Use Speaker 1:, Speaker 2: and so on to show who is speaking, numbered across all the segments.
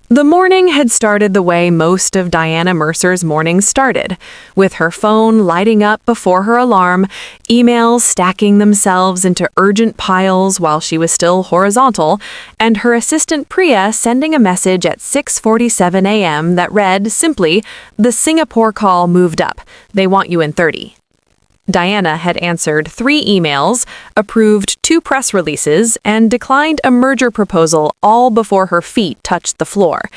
Speaker 1: The morning had started the way most of Diana Mercer's mornings started, with her phone lighting up before her alarm, emails stacking themselves into urgent piles while she was still horizontal, and her assistant Priya sending a message at 6:47 a.m. that read simply, "The Singapore call moved up. They want you in 30." Diana had answered 3 emails, approved 2 press releases, and declined a merger proposal all before her feet touched the floor.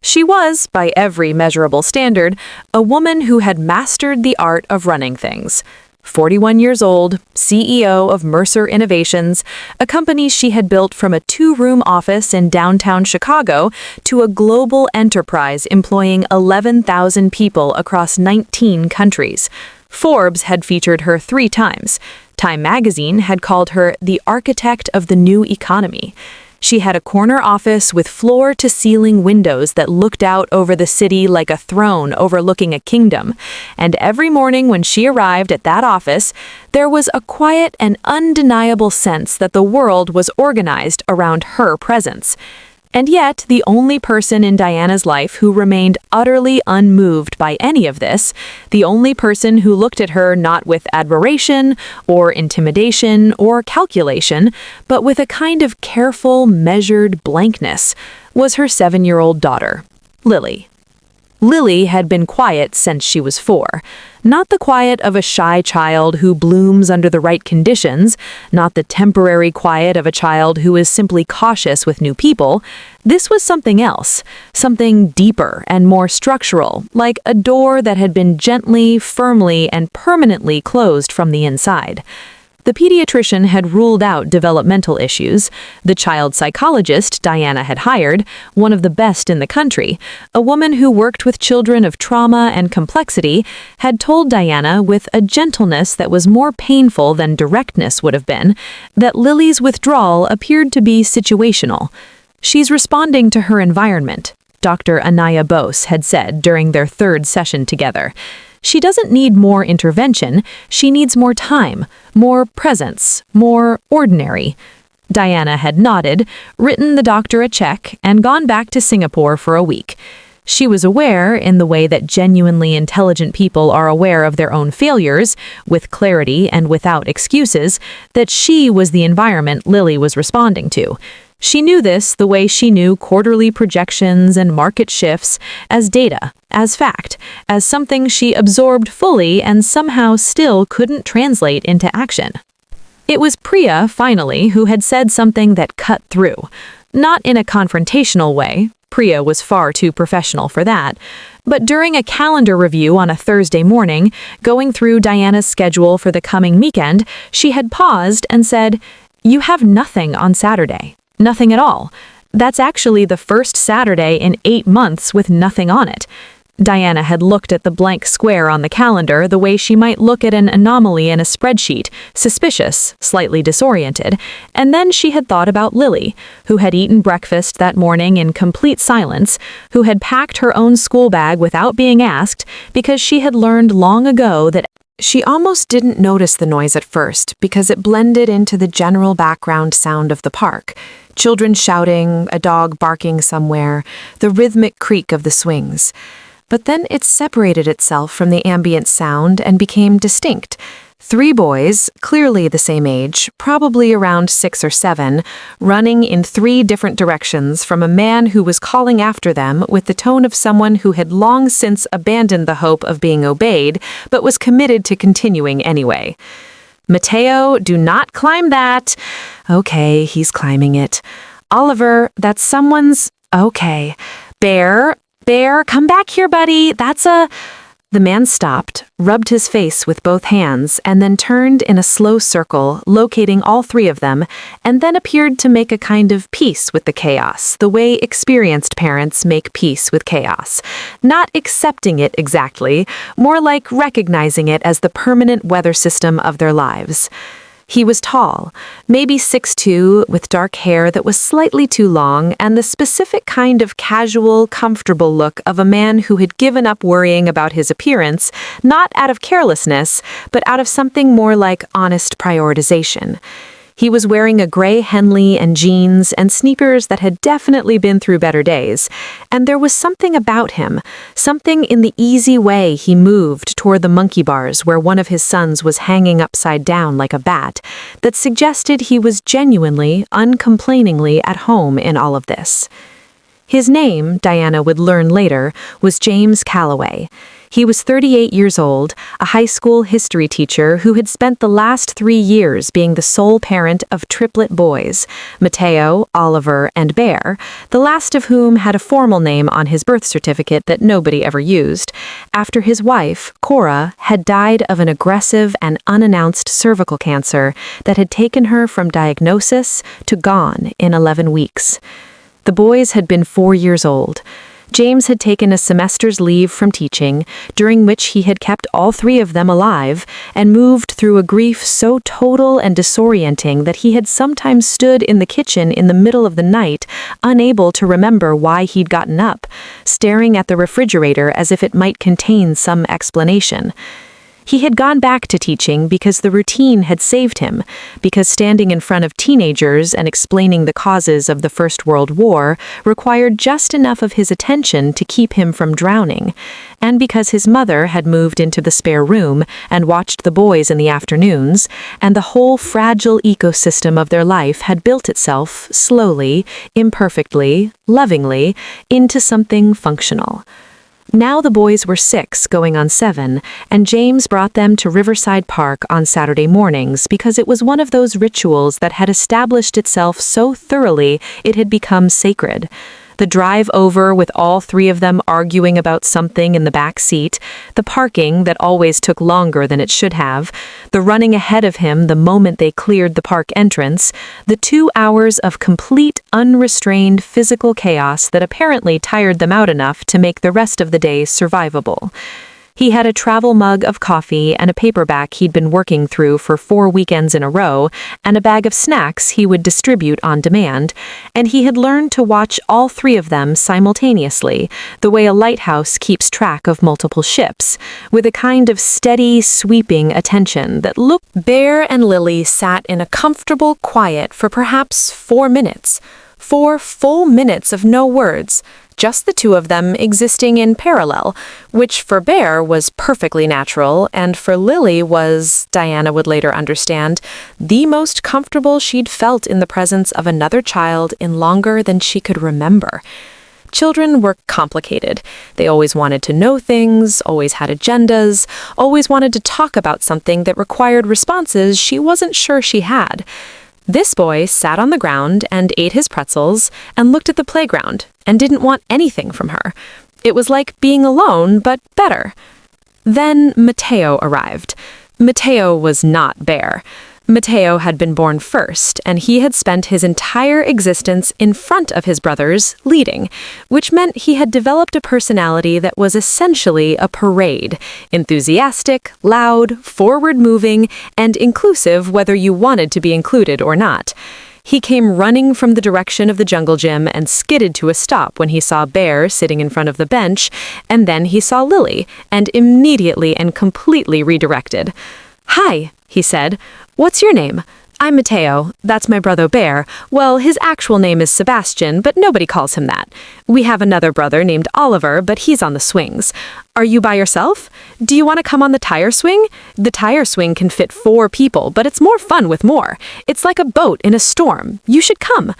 Speaker 1: She was, by every measurable standard, a woman who had mastered the art of running things. 41 years old, CEO of Mercer Innovations, a company she had built from a 2-room office in downtown Chicago to a global enterprise employing 11,000 people across 19 countries. Forbes had featured her 3 times. Time magazine had called her the architect of the new economy. She had a corner office with floor-to-ceiling windows that looked out over the city like a throne overlooking a kingdom. And every morning when she arrived at that office, there was a quiet and undeniable sense that the world was organized around her presence. And yet, the only person in Diana's life who remained utterly unmoved by any of this, the only person who looked at her not with admiration or intimidation or calculation, but with a kind of careful, measured blankness, was her 7-year-old daughter, Lily. Lily had been quiet since she was 4. Not the quiet of a shy child who blooms under the right conditions, not the temporary quiet of a child who is simply cautious with new people. This was something else, something deeper and more structural, like a door that had been gently, firmly, and permanently closed from the inside. The pediatrician had ruled out developmental issues. The child psychologist Diana had hired, one of the best in the country, a woman who worked with children of trauma and complexity, had told Diana with a gentleness that was more painful than directness would have been, that Lily's withdrawal appeared to be situational. "She's responding to her environment," Dr. Anaya Bose had said during their 3rd session together. "She doesn't need more intervention, she needs more time, more presence, more ordinary." Diana had nodded, written the doctor a check, and gone back to Singapore for a week. She was aware, in the way that genuinely intelligent people are aware of their own failures, with clarity and without excuses, that she was the environment Lily was responding to. She knew this the way she knew quarterly projections and market shifts, as data, as fact, as something she absorbed fully and somehow still couldn't translate into action. It was Priya, finally, who had said something that cut through. Not in a confrontational way, Priya was far too professional for that, but during a calendar review on a Thursday morning, going through Diana's schedule for the coming weekend, she had paused and said, "You have nothing on Saturday. Nothing at all. That's actually the first Saturday in 8 months with nothing on it." Diana had looked at the blank square on the calendar the way she might look at an anomaly in a spreadsheet, suspicious, slightly disoriented, and then she had thought about Lily, who had eaten breakfast that morning in complete silence, who had packed her own school bag without being asked, because she had learned long ago that she almost didn't notice the noise at first because it blended into the general background sound of the park. Children shouting, a dog barking somewhere, the rhythmic creak of the swings. But then it separated itself from the ambient sound and became distinct. 3 boys, clearly the same age, probably around 6 or 7, running in 3 different directions from a man who was calling after them with the tone of someone who had long since abandoned the hope of being obeyed, but was committed to continuing anyway. "Mateo, do not climb that." "Okay, he's climbing it." "Oliver, that's someone's..." "Okay." "Bear, come back here, buddy. That's a..." The man stopped, rubbed his face with both hands, and then turned in a slow circle, locating all 3 of them, and then appeared to make a kind of peace with the chaos, the way experienced parents make peace with chaos. Not accepting it exactly, more like recognizing it as the permanent weather system of their lives. He was tall, maybe 6'2", with dark hair that was slightly too long and the specific kind of casual, comfortable look of a man who had given up worrying about his appearance, not out of carelessness, but out of something more like honest prioritization. He was wearing a gray Henley and jeans and sneakers that had definitely been through better days, and there was something about him, something in the easy way he moved toward the monkey bars where one of his sons was hanging upside down like a bat, that suggested he was genuinely, uncomplainingly at home in all of this. His name, Diana would learn later, was James Calloway. He was 38 years old, a high school history teacher who had spent the last 3 years being the sole parent of triplet boys, Mateo, Oliver, and Bear, the last of whom had a formal name on his birth certificate that nobody ever used, after his wife, Cora, had died of an aggressive and unannounced cervical cancer that had taken her from diagnosis to gone in 11 weeks. The boys had been 4 years old. James had taken a semester's leave from teaching, during which he had kept all 3 of them alive, and moved through a grief so total and disorienting that he had sometimes stood in the kitchen in the middle of the night, unable to remember why he'd gotten up, staring at the refrigerator as if it might contain some explanation. He had gone back to teaching because the routine had saved him, because standing in front of teenagers and explaining the causes of the First World War required just enough of his attention to keep him from drowning, and because his mother had moved into the spare room and watched the boys in the afternoons, and the whole fragile ecosystem of their life had built itself, slowly, imperfectly, lovingly, into something functional. Now the boys were 6 going on 7, and James brought them to Riverside Park on Saturday mornings because it was one of those rituals that had established itself so thoroughly it had become sacred. The drive over with all 3 of them arguing about something in the back seat, the parking that always took longer than it should have, the running ahead of him the moment they cleared the park entrance, the 2 hours of complete, unrestrained physical chaos that apparently tired them out enough to make the rest of the day survivable. He had a travel mug of coffee and a paperback he'd been working through for 4 weekends in a row, and a bag of snacks he would distribute on demand, and he had learned to watch all 3 of them simultaneously, the way a lighthouse keeps track of multiple ships, with a kind of steady, sweeping attention that looked. Bear and Lily sat in a comfortable quiet for perhaps 4 minutes. 4 full minutes of no words. Just the 2 of them existing in parallel, which for Bear was perfectly natural, and for Lily was, Diana would later understand, the most comfortable she'd felt in the presence of another child in longer than she could remember. Children were complicated. They always wanted to know things, always had agendas, always wanted to talk about something that required responses she wasn't sure she had. This boy sat on the ground and ate his pretzels and looked at the playground and didn't want anything from her. It was like being alone, but better. Then Mateo arrived. Mateo was not Bear. Mateo had been born first, and he had spent his entire existence in front of his brothers, leading, which meant he had developed a personality that was essentially a parade, enthusiastic, loud, forward-moving, and inclusive whether you wanted to be included or not. He came running from the direction of the jungle gym and skidded to a stop when he saw Bear sitting in front of the bench, and then he saw Lily, and immediately and completely redirected. "Hi," he said. "What's your name?" "I'm Mateo. That's my brother Bear. Well, his actual name is Sebastian, but nobody calls him that. We have another brother named Oliver, but he's on the swings. Are you by yourself? Do you want to come on the tire swing? The tire swing can fit 4 people, but it's more fun with more. It's like a boat in a storm. You should come."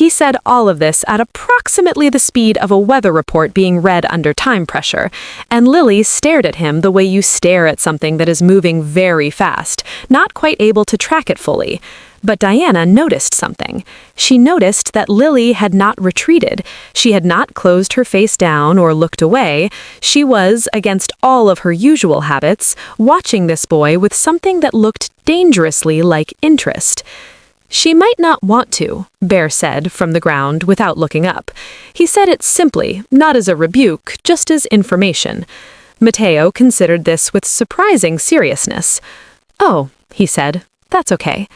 Speaker 1: He said all of this at approximately the speed of a weather report being read under time pressure, and Lily stared at him the way you stare at something that is moving very fast, not quite able to track it fully. But Diana noticed something. She noticed that Lily had not retreated. She had not closed her face down or looked away. She was, against all of her usual habits, watching this boy with something that looked dangerously like interest. "She might not want to," Bear said from the ground without looking up. He said it simply, not as a rebuke, just as information. Mateo considered this with surprising seriousness. "Oh," he said, "that's okay."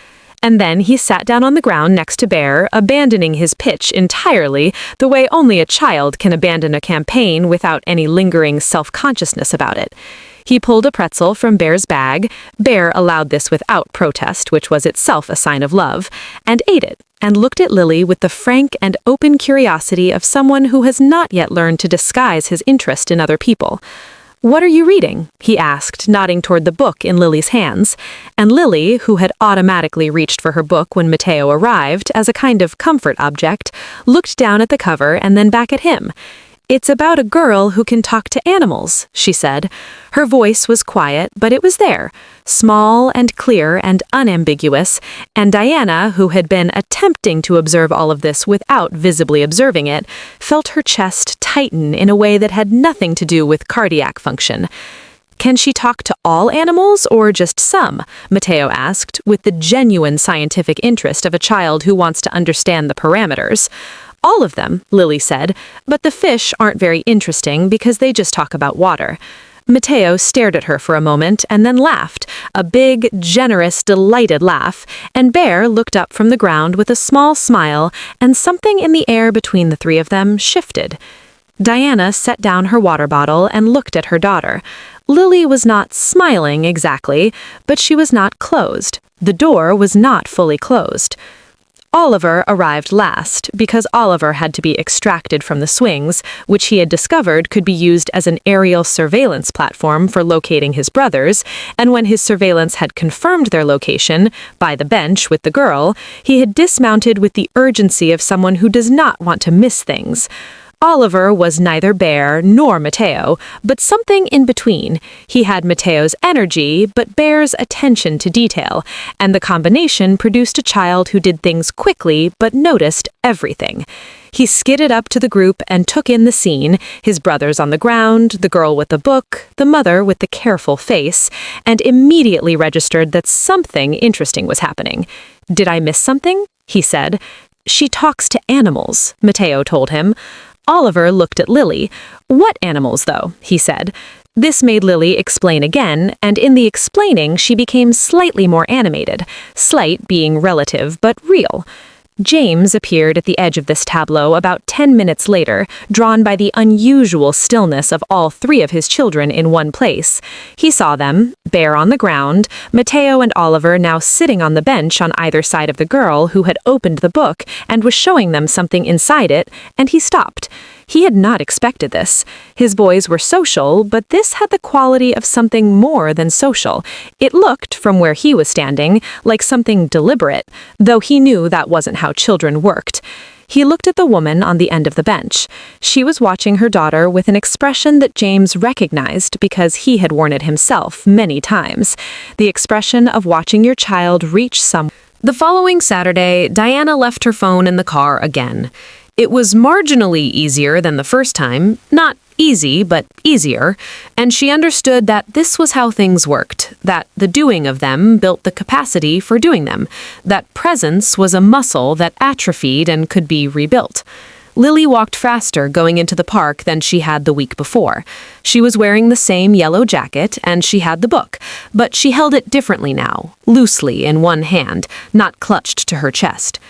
Speaker 1: And then he sat down on the ground next to Bear, abandoning his pitch entirely, the way only a child can abandon a campaign without any lingering self-consciousness about it. He pulled a pretzel from Bear's bag. Bear allowed this without protest, which was itself a sign of love, and ate it, and looked at Lily with the frank and open curiosity of someone who has not yet learned to disguise his interest in other people. "What are you reading?" he asked, nodding toward the book in Lily's hands. And Lily, who had automatically reached for her book when Mateo arrived as a kind of comfort object, looked down at the cover and then back at him. "It's about a girl who can talk to animals," she said. Her voice was quiet, but it was there, small and clear and unambiguous, and Diana, who had been attempting to observe all of this without visibly observing it, felt her chest tighten in a way that had nothing to do with cardiac function. "Can she talk to all animals or just some?" Mateo asked, with the genuine scientific interest of a child who wants to understand the parameters. "All of them," Lily said, "but the fish aren't very interesting because they just talk about water." Mateo stared at her for a moment and then laughed, a big, generous, delighted laugh, and Bear looked up from the ground with a small smile, and something in the air between the three of them shifted. Diana set down her water bottle and looked at her daughter. Lily was not smiling exactly, but she was not closed. The door was not fully closed. Oliver arrived last, because Oliver had to be extracted from the swings, which he had discovered could be used as an aerial surveillance platform for locating his brothers, and when his surveillance had confirmed their location, by the bench with the girl, he had dismounted with the urgency of someone who does not want to miss things. Oliver was neither Bear nor Mateo, but something in between. He had Mateo's energy, but Bear's attention to detail, and the combination produced a child who did things quickly but noticed everything. He skidded up to the group and took in the scene, his brothers on the ground, the girl with the book, the mother with the careful face, and immediately registered that something interesting was happening. "Did I miss something?" he said. "She talks to animals," Mateo told him. Oliver looked at Lily. "What animals, though?" he said. This made Lily explain again, and in the explaining she became slightly more animated, slight being relative but real. James appeared at the edge of this tableau about 10 minutes later, drawn by the unusual stillness of all three of his children in one place. He saw them, Bear on the ground, Mateo and Oliver now sitting on the bench on either side of the girl who had opened the book and was showing them something inside it, and he stopped. He had not expected this. His boys were social, but this had the quality of something more than social. It looked, from where he was standing, like something deliberate, though he knew that wasn't how children worked. He looked at the woman on the end of the bench. She was watching her daughter with an expression that James recognized because he had worn it himself many times. The expression of watching your child reach some. The following Saturday, Diana left her phone in the car again. It was marginally easier than the first time, not easy, but easier, and she understood that this was how things worked, that the doing of them built the capacity for doing them, that presence was a muscle that atrophied and could be rebuilt. Lily walked faster going into the park than she had the week before. She was wearing the same yellow jacket, and she had the book, but she held it differently now, loosely in one hand, not clutched to her chest.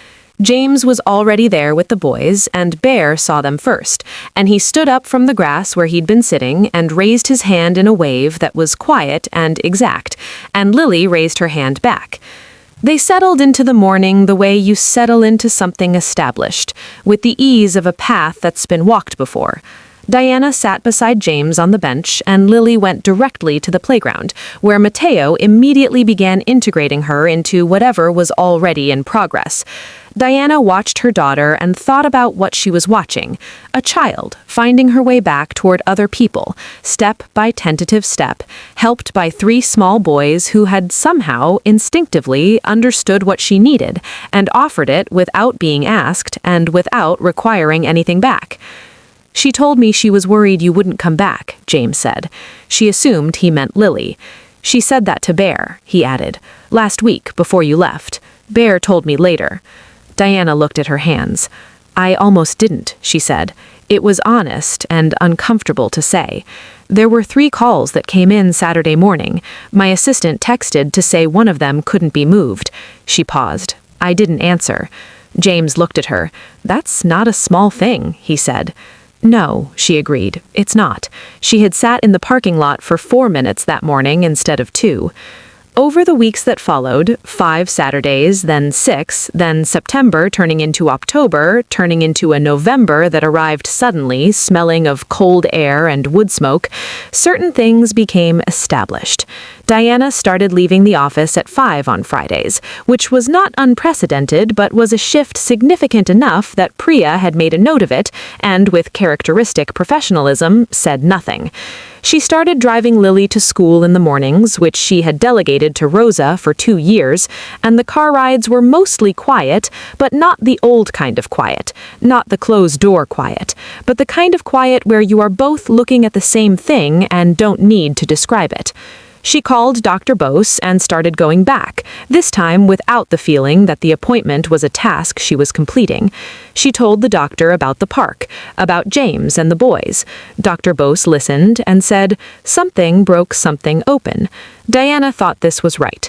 Speaker 1: James was already there with the boys, and Bear saw them first, and he stood up from the grass where he'd been sitting and raised his hand in a wave that was quiet and exact, and Lily raised her hand back. They settled into the morning the way you settle into something established, with the ease of a path that's been walked before. Diana sat beside James on the bench, and Lily went directly to the playground, where Mateo immediately began integrating her into whatever was already in progress. Diana watched her daughter and thought about what she was watching, a child finding her way back toward other people, step by tentative step, helped by three small boys who had somehow instinctively understood what she needed and offered it without being asked and without requiring anything back. "She told me she was worried you wouldn't come back," James said. She assumed he meant Lily. "She said that to Bear," he added, "last week before you left. Bear told me later." Diana looked at her hands. "I almost didn't," she said. It was honest and uncomfortable to say. "There were 3 calls that came in Saturday morning. My assistant texted to say one of them couldn't be moved." She paused. "I didn't answer." James looked at her. "That's not a small thing," he said. No, she agreed. It's not. She had sat in the parking lot for 4 minutes that morning instead of 2. Over the weeks that followed, 5 Saturdays, then 6, then September turning into October, turning into a November that arrived suddenly, smelling of cold air and wood smoke, certain things became established. Diana started leaving the office at 5 on Fridays, which was not unprecedented but was a shift significant enough that Priya had made a note of it and, with characteristic professionalism, said nothing. She started driving Lily to school in the mornings, which she had delegated to Rosa for 2 years, and the car rides were mostly quiet, but not the old kind of quiet, not the closed-door quiet, but the kind of quiet where you are both looking at the same thing and don't need to describe it. She called Dr. Bose and started going back, this time without the feeling that the appointment was a task she was completing. She told the doctor about the park, about James and the boys. Dr. Bose listened and said, "Something broke something open." Diana thought this was right.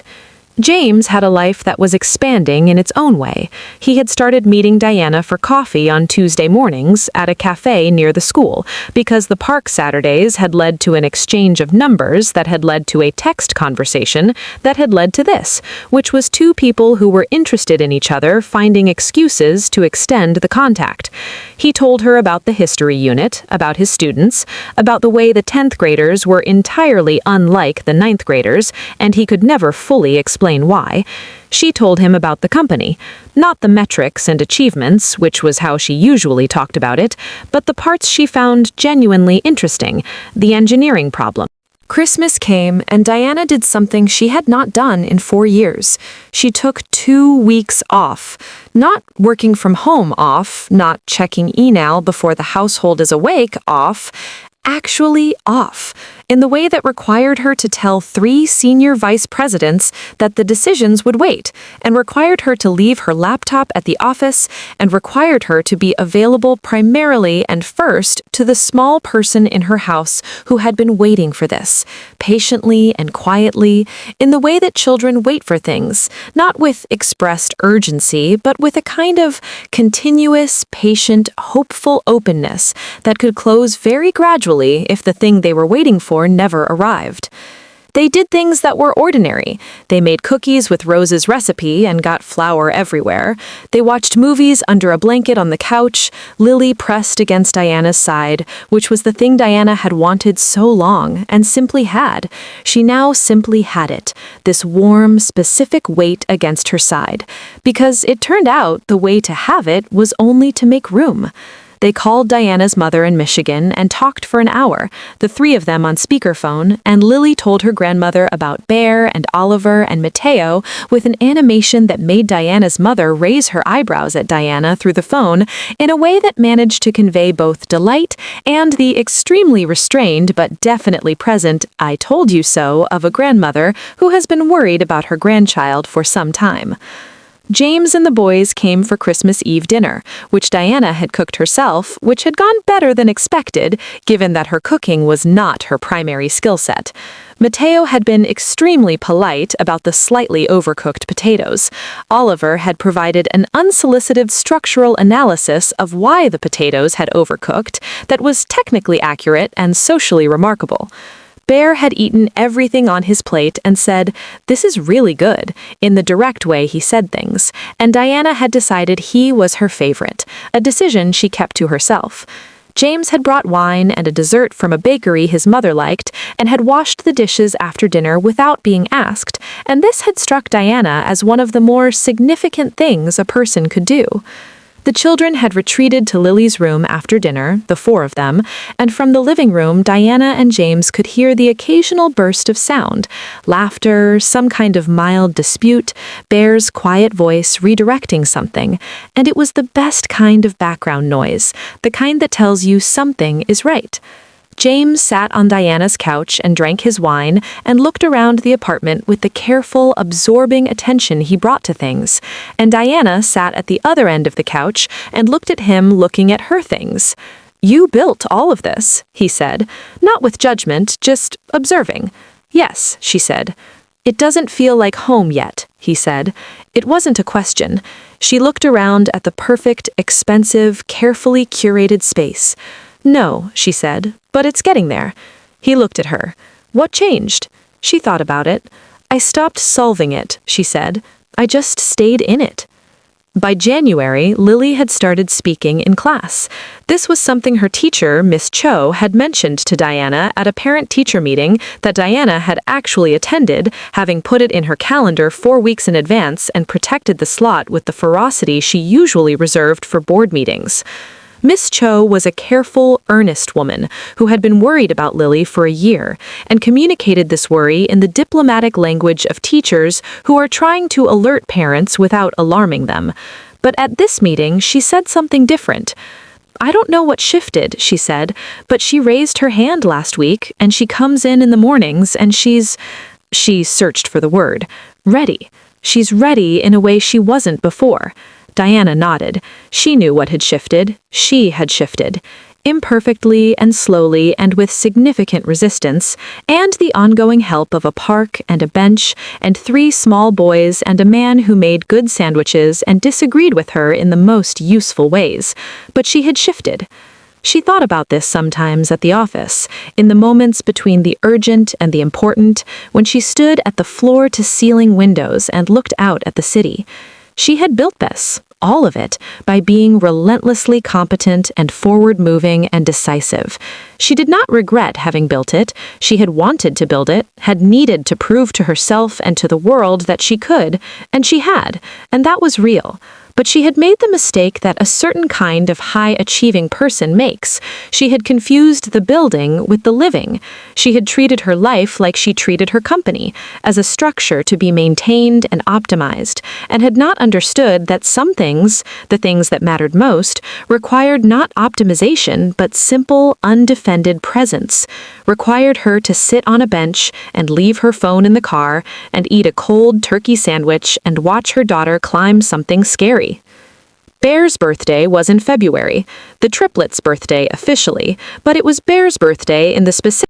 Speaker 1: James had a life that was expanding in its own way. He had started meeting Diana for coffee on Tuesday mornings at a cafe near the school, because the park Saturdays had led to an exchange of numbers that had led to a text conversation that had led to this, which was 2 people who were interested in each other finding excuses to extend the contact. He told her about the history unit, about his students, about the way the 10th graders were entirely unlike the 9th graders, and he could never fully explain why. She told him about the company, not the metrics and achievements, which was how she usually talked about it, but the parts she found genuinely interesting, the engineering problem. Christmas came, and Diana did something she had not done in 4 years. She took 2 weeks off. Not working from home off, not checking email before the household is awake off, actually off, in the way that required her to tell 3 senior vice presidents that the decisions would wait, and required her to leave her laptop at the office, and required her to be available primarily and first to the small person in her house who had been waiting for this, patiently and quietly, in the way that children wait for things, not with expressed urgency, but with a kind of continuous, patient, hopeful openness that could close very gradually if the thing they were waiting for never arrived. They did things that were ordinary. They made cookies with Rose's recipe and got flour everywhere. They watched movies under a blanket on the couch, Lily pressed against Diana's side, which was the thing Diana had wanted so long and simply had. She now simply had it, this warm, specific weight against her side, because it turned out the way to have it was only to make room. They called Diana's mother in Michigan and talked for an hour, the 3 of them on speakerphone, and Lily told her grandmother about Bear and Oliver and Mateo with an animation that made Diana's mother raise her eyebrows at Diana through the phone in a way that managed to convey both delight and the extremely restrained but definitely present "I told you so" of a grandmother who has been worried about her grandchild for some time. James and the boys came for Christmas Eve dinner, which Diana had cooked herself, which had gone better than expected, given that her cooking was not her primary skill set. Mateo had been extremely polite about the slightly overcooked potatoes. Oliver had provided an unsolicited structural analysis of why the potatoes had overcooked that was technically accurate and socially remarkable. Bear had eaten everything on his plate and said, "This is really good," in the direct way he said things, and Diana had decided he was her favorite, a decision she kept to herself. James had brought wine and a dessert from a bakery his mother liked and had washed the dishes after dinner without being asked, and this had struck Diana as one of the more significant things a person could do. The children had retreated to Lily's room after dinner, the 4 of them, and from the living room Diana and James could hear the occasional burst of sound, laughter, some kind of mild dispute, Bear's quiet voice redirecting something, and it was the best kind of background noise, the kind that tells you something is right. James sat on Diana's couch and drank his wine and looked around the apartment with the careful, absorbing attention he brought to things, and Diana sat at the other end of the couch and looked at him looking at her things. "You built all of this," he said, not with judgment, just observing. "Yes," she said. "It doesn't feel like home yet," he said. It wasn't a question. She looked around at the perfect, expensive, carefully curated space. No, she said, but it's getting there. He looked at her. What changed? She thought about it. I stopped solving it, she said. I just stayed in it. By January, Lily had started speaking in class. This was something her teacher, Miss Cho, had mentioned to Diana at a parent-teacher meeting that Diana had actually attended, having put it in her calendar 4 weeks in advance and protected the slot with the ferocity she usually reserved for board meetings. Miss Cho was a careful, earnest woman who had been worried about Lily for a year and communicated this worry in the diplomatic language of teachers who are trying to alert parents without alarming them. But at this meeting, she said something different. I don't know what shifted, she said, but she raised her hand last week and she comes in the mornings and she searched for the word, ready. She's ready in a way she wasn't before. Diana nodded. She knew what had shifted. She had shifted. Imperfectly and slowly and with significant resistance, and the ongoing help of a park and a bench and 3 small boys and a man who made good sandwiches and disagreed with her in the most useful ways. But she had shifted. She thought about this sometimes at the office, in the moments between the urgent and the important, when she stood at the floor-to-ceiling windows and looked out at the city. She had built this, all of it, by being relentlessly competent and forward-moving and decisive. She did not regret having built it. She had wanted to build it, had needed to prove to herself and to the world that she could, and she had, and that was real. But she had made the mistake that a certain kind of high-achieving person makes. She had confused the building with the living. She had treated her life like she treated her company, as a structure to be maintained and optimized, and had not understood that some things, the things that mattered most, required not optimization but simple, undefended presence, required her to sit on a bench and leave her phone in the car and eat a cold turkey sandwich and watch her daughter climb something scary. Bear's birthday was in February, the Triplets' birthday officially, but it was Bear's birthday in the specific